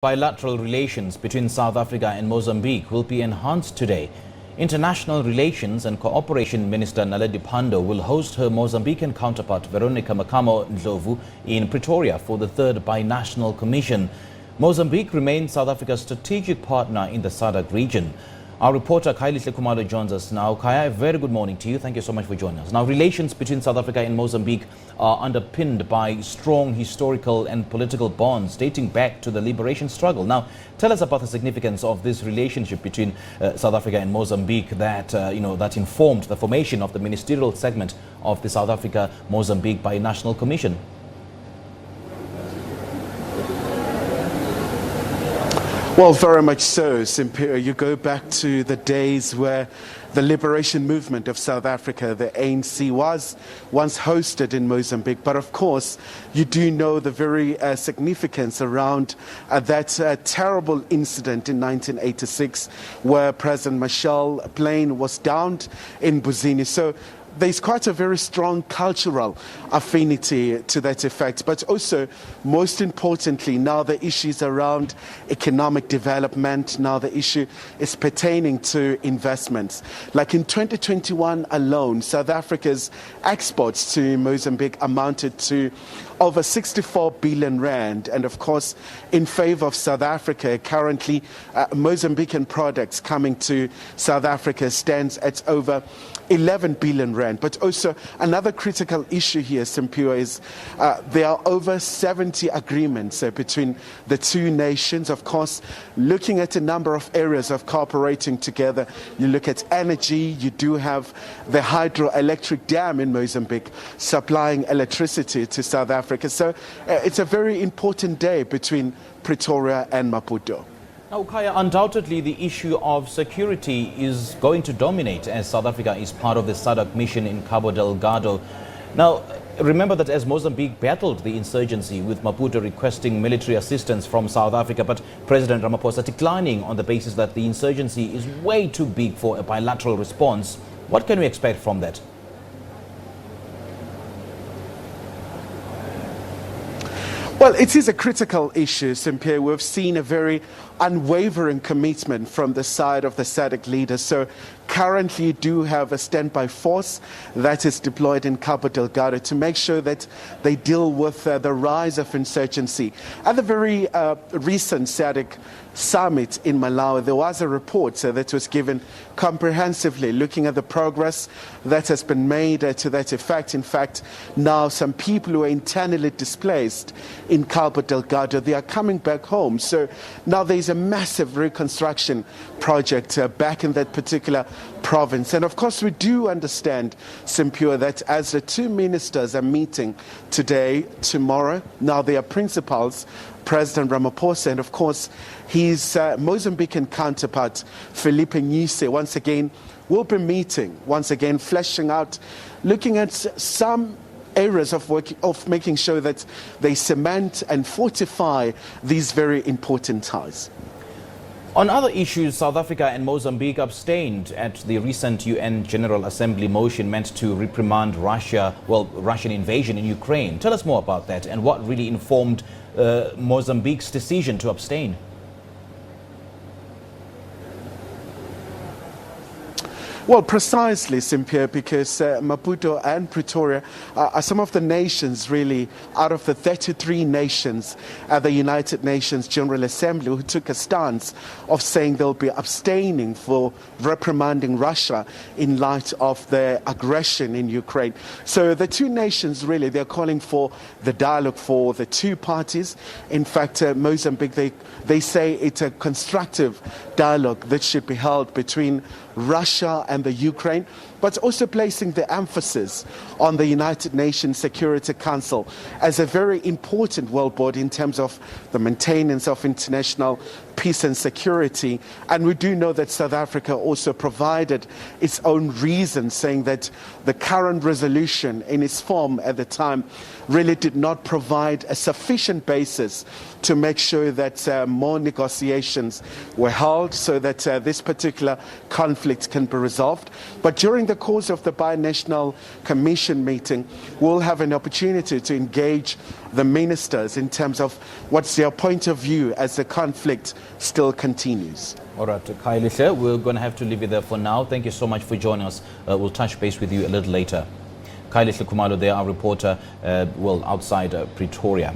Bilateral relations between South Africa and Mozambique will be enhanced today. International Relations and Cooperation Minister Naledi Pandor will host her Mozambican counterpart Veronica Macamo Dhlovu in Pretoria for the third binational commission. Mozambique remains South Africa's strategic partner in the SADC region. Our reporter Khayelihle Khumalo joins us now. Khaya, very good morning to you. Thank you so much for joining us. Now, relations between South Africa and Mozambique are underpinned by strong historical and political bonds dating back to the liberation struggle. Now, tell us about the significance of this relationship between South Africa and Mozambique that, that informed the formation of the ministerial segment of the South Africa-Mozambique Binational Commission. Well, very much so, Simpiwe. You go back to the days where the liberation movement of South Africa, the ANC, was once hosted in Mozambique. But of course, you do know the very significance around that terrible incident in 1986 where President Marshall's plane was downed in Buzini. So there's quite a very strong cultural affinity to that effect. But also, most importantly, now the issues around economic development, now the issue is pertaining to investments. Like in 2021 alone, South Africa's exports to Mozambique amounted to over 64 billion rand. And of course, in favor of South Africa, currently Mozambican products coming to South Africa stands at over 11 billion rand. But also another critical issue here, Simpiwe, is there are over 70 agreements between the two nations. Of course, looking at a number of areas of cooperating together, you look at energy, you do have the hydroelectric dam in Mozambique supplying electricity to South Africa. So it's a very important day between Pretoria and Maputo. Now, Khaya, undoubtedly the issue of security is going to dominate as South Africa is part of the SADC mission in Cabo Delgado. Now, remember that as Mozambique battled the insurgency with Maputo requesting military assistance from South Africa, but President Ramaphosa declining on the basis that the insurgency is way too big for a bilateral response. What can we expect from that? Well, it is a critical issue, Simpiwe. We've seen a very unwavering commitment from the side of the SADC leaders. So currently you do have a standby force that is deployed in Cabo Delgado to make sure that they deal with the rise of insurgency. At the very recent SADC summit in Malawi, there was a report that was given comprehensively looking at the progress that has been made to that effect. In fact, now some people who are internally displaced in Cabo Delgado, they are coming back home. So now there's a massive reconstruction project back in that particular province. And of course, we do understand, Simpiwe, that as the two ministers are meeting today, tomorrow, now they are principals, President Ramaphosa, and of course, his Mozambican counterpart, Felipe Nyusi, once again, will be meeting, once again, fleshing out, looking at some areas of making sure that they cement and fortify these very important ties. On other issues, South Africa and Mozambique abstained at the recent UN General Assembly motion meant to reprimand Russian invasion in Ukraine. Tell us more about that and what really informed Mozambique's decision to abstain. Well, precisely, Simpiwe, because Maputo and Pretoria are some of the nations, really, out of the 33 nations at the United Nations General Assembly who took a stance of saying they'll be abstaining for reprimanding Russia in light of their aggression in Ukraine. So the two nations, really, they're calling for the dialogue for the two parties. In fact, Mozambique, they say it's a constructive dialogue that should be held between Russia and the Ukraine, but also placing the emphasis on the United Nations Security Council as a very important world body in terms of the maintenance of international peace and security. And we do know that South Africa also provided its own reasons, saying that the current resolution in its form at the time really did not provide a sufficient basis to make sure that more negotiations were held so that this particular conflict can be resolved. But during the course of the Binational Commission meeting, we'll have an opportunity to engage the ministers in terms of what's their point of view as the conflict still continues. All right, Khayelihle, we're going to have to leave it there for now. Thank you so much for joining us. We'll touch base with you a little later. Khayelihle Khumalo, there, our reporter, outside Pretoria.